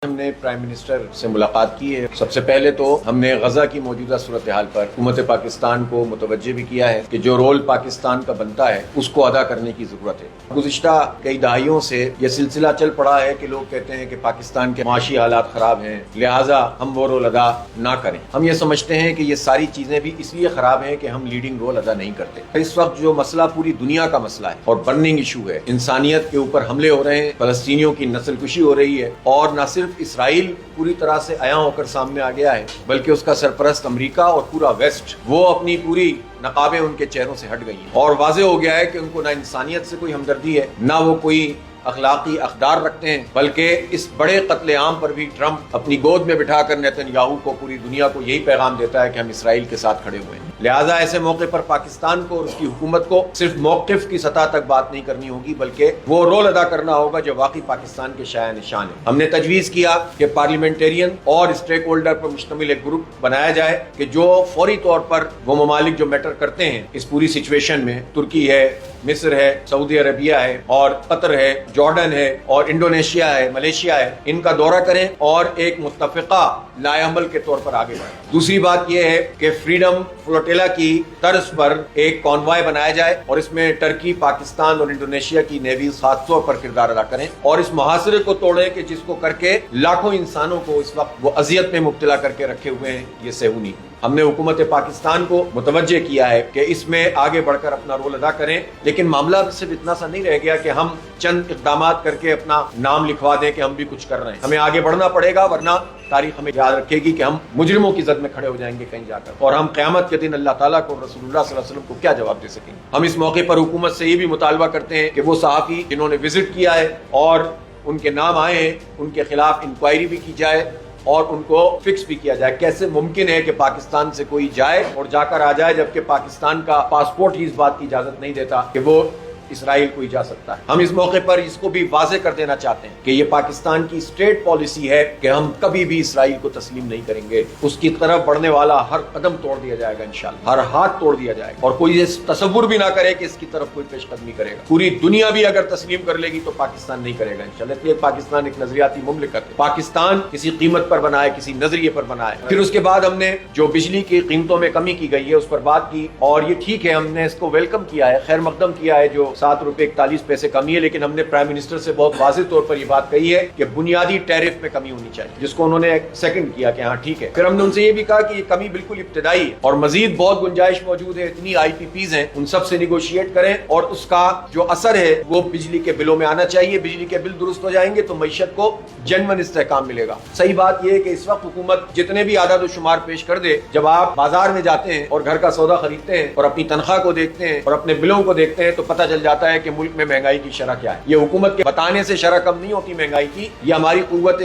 ہم نے prime minister سے ملاقات کی ہے۔ سب سے پہلے تو ہم نے غزہ کی موجودہ صورتحال پر حکومت پاکستان کو متوجہ بھی کیا ہے کہ جو رول پاکستان کا بنتا ہے اس کو ادا کرنے کی ضرورت ہے۔ گزشتہ کئی دہائیوں سے یہ سلسلہ چل پڑا ہے کہ لوگ کہتے ہیں کہ پاکستان کے معاشی حالات خراب ہیں، لہٰذا ہم وہ رول ادا نہ کریں۔ ہم یہ سمجھتے ہیں کہ یہ ساری چیزیں بھی اس لیے خراب ہیں کہ ہم لیڈنگ رول ادا نہیں کرتے۔ اس وقت جو مسئلہ پوری دنیا کا مسئلہ ہے اور برننگ ایشو ہے، انسانیت کے اوپر حملے ہو رہے ہیں، فلسطینیوں کی نسل کشی ہو رہی ہے، اور نہ صرف اسرائیل پوری طرح سے عیاں ہو کر سامنے آ گیا ہے بلکہ اس کا سرپرست امریکہ اور پورا ویسٹ، وہ اپنی پوری نقابیں ان کے چہروں سے ہٹ گئی ہیں اور واضح ہو گیا ہے کہ ان کو نہ انسانیت سے کوئی ہمدردی ہے، نہ وہ کوئی اخلاقی اقدار رکھتے ہیں، بلکہ اس بڑے قتل عام پر بھی ٹرمپ اپنی گود میں بٹھا کر نیتن یاہو کو، پوری دنیا کو یہی پیغام دیتا ہے کہ ہم اسرائیل کے ساتھ کھڑے ہوئے ہیں۔ لہٰذا ایسے موقع پر پاکستان کو اور اس کی حکومت کو صرف موقف کی سطح تک بات نہیں کرنی ہوگی بلکہ وہ رول ادا کرنا ہوگا جو واقعی پاکستان کے شایان نشان ہے۔ ہم نے تجویز کیا کہ پارلیمنٹرین اور اسٹیک ہولڈر پر مشتمل ایک گروپ بنایا جائے کہ جو فوری طور پر وہ ممالک جو میٹر کرتے ہیں اس پوری سچویشن میں، ترکی ہے، مصر ہے، سعودی عربیہ ہے اور قطر ہے، جارڈن ہے اور انڈونیشیا ہے، ملیشیا ہے، ان کا دورہ کریں اور ایک متفقہ لائحہ عمل کے طور پر آگے بڑھیں۔ دوسری بات یہ ہے کہ فریڈم فلوٹیلا کی طرز پر ایک کانوائے بنایا جائے اور اس میں ٹرکی، پاکستان اور انڈونیشیا کی نیویز خاص طور پر کردار ادا کریں اور اس محاصرے کو توڑیں کہ جس کو کر کے لاکھوں انسانوں کو اس وقت وہ اذیت میں مبتلا کر کے رکھے ہوئے ہیں یہ صہیونی۔ ہم نے حکومت پاکستان کو متوجہ کیا ہے کہ اس میں آگے بڑھ کر اپنا رول ادا کریں، لیکن معاملہ صرف اتنا سا نہیں رہ گیا کہ ہم چند اقدامات کر کے اپنا نام لکھوا دیں کہ ہم بھی کچھ کر رہے ہیں۔ ہمیں آگے بڑھنا پڑے گا ورنہ تاریخ ہمیں یاد رکھے گی کہ ہم مجرموں کی زد میں کھڑے ہو جائیں گے کہیں جا کر، اور ہم قیامت کے دن اللہ تعالیٰ کو، رسول اللہ صلی اللہ علیہ وسلم کو کیا جواب دے سکیں گے۔ ہم اس موقع پر حکومت سے یہ بھی مطالبہ کرتے ہیں کہ وہ صحافی جنہوں نے وزٹ کیا ہے اور ان کے نام آئے ہیں ان کے خلاف انکوائری بھی کی جائے اور ان کو فکس بھی کیا جائے۔ کیسے ممکن ہے کہ پاکستان سے کوئی جائے اور جا کر آ جائے جبکہ پاکستان کا پاسپورٹ ہی اس بات کی اجازت نہیں دیتا کہ وہ اسرائیل کوئی جا سکتا ہے۔ ہم اس موقع پر اس کو بھی واضح کر دینا چاہتے ہیں کہ یہ پاکستان کی اسٹیٹ پالیسی ہے کہ ہم کبھی بھی اسرائیل کو تسلیم نہیں کریں گے۔ اس کی طرف بڑھنے والا ہر قدم توڑ دیا جائے گا انشاءاللہ، ہر ہاتھ توڑ دیا جائے گا، اور کوئی یہ تصور بھی نہ کرے کہ اس کی طرف کوئی پیش قدمی کرے گا۔ پوری دنیا بھی اگر تسلیم کر لے گی تو پاکستان نہیں کرے گا انشاءاللہ۔ اس لیے پاکستان ایک نظریاتی مملکت ہے، پاکستان کسی قیمت پر بنا ہے، کسی نظریے پر بنا ہے۔ پھر اس کے بعد ہم نے جو بجلی کی قیمتوں میں کمی کی گئی ہے اس پر بات کی، اور یہ ٹھیک ہے، ہم نے اس کو ویلکم کیا ہے، خیر مقدم کیا ہے، جو 7 روپے 41 پیسے کمی ہے، لیکن ہم نے پرائم منسٹر سے بہت واضح طور پر یہ بات کہی ہے کہ بنیادی ٹیرف میں کمی ہونی چاہیے، جس کو انہوں نے سیکنڈ کیا کہ ہاں ٹھیک ہے۔ پھر ہم نے ان سے یہ بھی کہا کہ یہ کمی بالکل ابتدائی ہے اور مزید بہت گنجائش موجود ہے، اتنی آئی پی پیز ہیں، ان سب سے نیگوشیٹ کریں اور اس کا جو اثر ہے وہ بجلی کے بلوں میں آنا چاہیے۔ بجلی کے بل درست ہو جائیں گے تو معیشت کو جنون استحکام ملے گا۔ صحیح بات یہ ہے کہ اس وقت حکومت جتنے بھی اعداد و شمار پیش کر دے، جب آپ بازار میں جاتے ہیں اور گھر کا سودا خریدتے ہیں اور اپنی تنخواہ کو دیکھتے ہیں اور اپنے بلوں کو دیکھتے ہیں تو پتہ چل جاتا ہے کہ ملک میں مہنگائی کی شرح کیا ہے۔ یہ حکومت کے بتانے سے شرح کم نہیں ہوتی مہنگائی کی، یہ ہماری قوت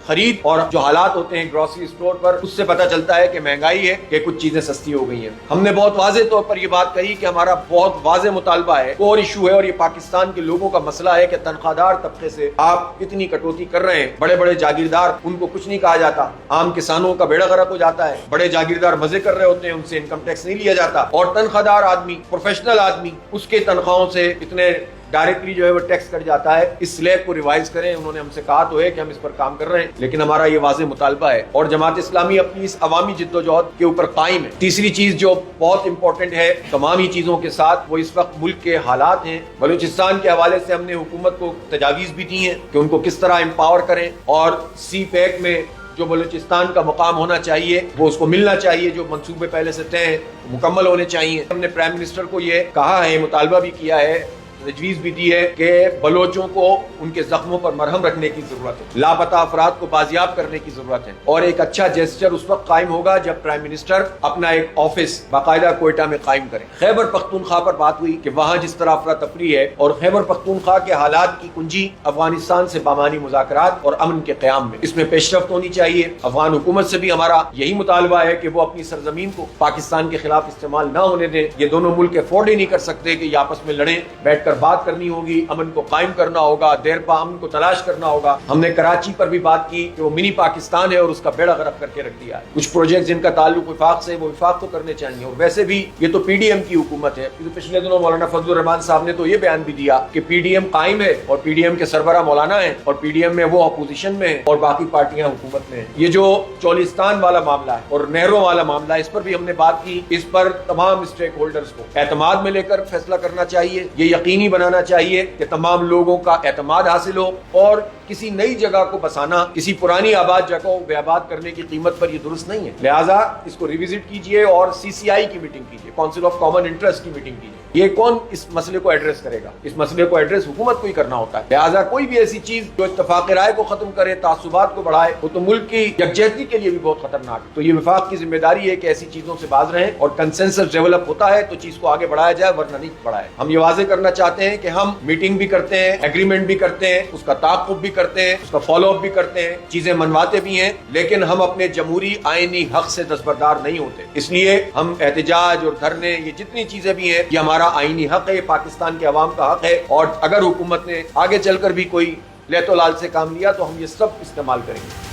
خرید اور جو حالات ہوتے ہیں گروسری اسٹور پر اس سے پتہ چلتا ہے کہ مہنگائی ہے کہ کچھ چیزیں سستی ہو گئی ہیں۔ ہم نے بہت واضح طور پر یہ بات کہی کہ ہمارا بہت واضح مطالبہ ہے، اور ایشو ہے، اور یہ پاکستان کے لوگوں کا مسئلہ ہے کہ تنخواہ دار طبقے سے آپ اتنی کٹوتی کر رہے ہیں۔ بڑے بڑے جاگیردار، ان کو کچھ نہیں کہا جاتا، عام کسانوں کا بیڑا غرق ہو جاتا ہے، بڑے جاگیردار مزے کر رہے ہوتے ہیں، ان سے انکم ٹیکس نہیں لیا جاتا، اور تنخواہ دار آدمی، پروفیشنل آدمی، اس کے تنخواہوں سے اتنے ڈائریکٹلی جو ہے وہ ٹیکس کٹ جاتا ہے۔ اس سلیب کو ریوائز کریں، انہوں نے ہم سے کہا تو ہے کہ ہم اس پر کام کر رہے ہیں، لیکن ہمارا یہ واضح مطالبہ ہے، اور جماعت اسلامی اپنی اس عوامی جدوجہد کے اوپر قائم ہے۔ تیسری چیز جو بہت امپورٹنٹ ہے تمام ہی چیزوں کے ساتھ، وہ اس وقت ملک کے حالات ہیں۔ بلوچستان کے حوالے سے ہم نے حکومت کو تجاویز بھی دی ہیں کہ ان کو کس طرح امپاور کریں، اور سی پیک میں جو بلوچستان کا مقام ہونا چاہیے وہ اس کو ملنا چاہیے، جو منصوبے پہلے سے طے ہیں مکمل ہونے چاہیے۔ ہم نے پرائم منسٹر کو یہ کہا ہے، مطالبہ بھی کیا ہے، تجویز بھی دی ہے کہ بلوچوں کو ان کے زخموں پر مرہم رکھنے کی ضرورت ہے، لاپتہ افراد کو بازیاب کرنے کی ضرورت ہے، اور ایک اچھا جیسچر اس وقت قائم ہوگا جب پرائم منسٹر اپنا ایک آفس باقاعدہ کوئٹہ میں قائم کریں۔ خیبر پختونخوا پر بات ہوئی کہ وہاں جس طرح افراتفری ہے، اور خیبر پختونخوا کے حالات کی کنجی افغانستان سے بامانی مذاکرات اور امن کے قیام میں، اس میں پیش رفت ہونی چاہیے۔ افغان حکومت سے بھی ہمارا یہی مطالبہ ہے کہ وہ اپنی سرزمین کو پاکستان کے خلاف استعمال نہ ہونے دیں۔ یہ دونوں ملک افورڈ ہی نہیں کر سکتے کہ یہ آپس میں لڑیں، بیٹھ کر کر بات کرنی ہوگی, امن کو قائم کرنا ہوگا, دیرپا امن کو تلاش کرنا ہوگا. ہم نے کراچی پر بھی بات کی کہ وہ منی پاکستان ہے اور اس کا بیڑا غرق کر کے رکھ دیا ہے. کچھ پروجیکٹ جن کا تعلق وفاق سے, وہ وفاق تو کرنے چاہیے. اور ویسے بھی یہ تو پی ڈی ایم کی حکومت ہے. پچھلے دنوں مولانا فضل الرحمان صاحب نے تو یہ بیان بھی دیا کہ پی ڈی ایم قائم ہے اور پی ڈی ایم کے سربراہ مولانا ہیں اور پی ڈی ایم میں وہ اپوزیشن میں ہیں اور باقی پارٹیاں حکومت میں ہیں. یہ جو چولستان والا معاملہ ہے اور نہروں والا معاملہ ہے, اس پر بھی ہم نے بات کی. اس پر تمام اسٹیک ہولڈرز کو اعتماد میں لے کر فیصلہ کرنا چاہیے. یہ یقینی بنانا چاہیے کہ تمام لوگوں کا اعتماد حاصل ہو, اور کسی نئی جگہ کو بسانا کسی پرانی آباد جگہ کو بے آباد کرنے کی قیمت پر یہ درست نہیں ہے. لہٰذا اس کو ریوزٹ کیجئے اور سی سی آئی کی میٹنگ کیجئے, کونسل آف کامن انٹرسٹ کی میٹنگ کیجئے. یہ کون اس مسئلے کو ایڈریس کرے گا؟ اس مسئلے کو ایڈریس حکومت کو ہی کرنا ہوتا ہے. لہٰذا کوئی بھی ایسی چیز جو اتفاق رائے کو ختم کرے, تعصبات کو بڑھائے, وہ تو ملک کی یکجہتی کے لیے بھی بہت خطرناک ہے. تو یہ وفاق کی ذمہ داری ہے کہ ایسی چیزوں سے باز رہیں, اور کنسنسس ڈیولپ ہوتا ہے تو چیز کو آگے بڑھایا جائے, ورنہ نہیں بڑھائے. ہم یہ واضح کرنا چاہتے ہیں کہ ہم میٹنگ بھی کرتے ہیں, ایگریمنٹ بھی کرتے ہیں, اس کا تعاقب بھی کرتے ہیں, اس کا فالو اپ بھی کرتے ہیں, چیزیں منواتے بھی ہیں, لیکن ہم اپنے جمہوری آئینی حق سے دستبردار نہیں ہوتے. اس لیے ہم احتجاج اور دھرنے, یہ جتنی چیزیں بھی ہیں, یہ ہمارا آئینی حق ہے, یہ پاکستان کے عوام کا حق ہے. اور اگر حکومت نے آگے چل کر بھی کوئی لیت و لال سے کام لیا تو ہم یہ سب استعمال کریں گے.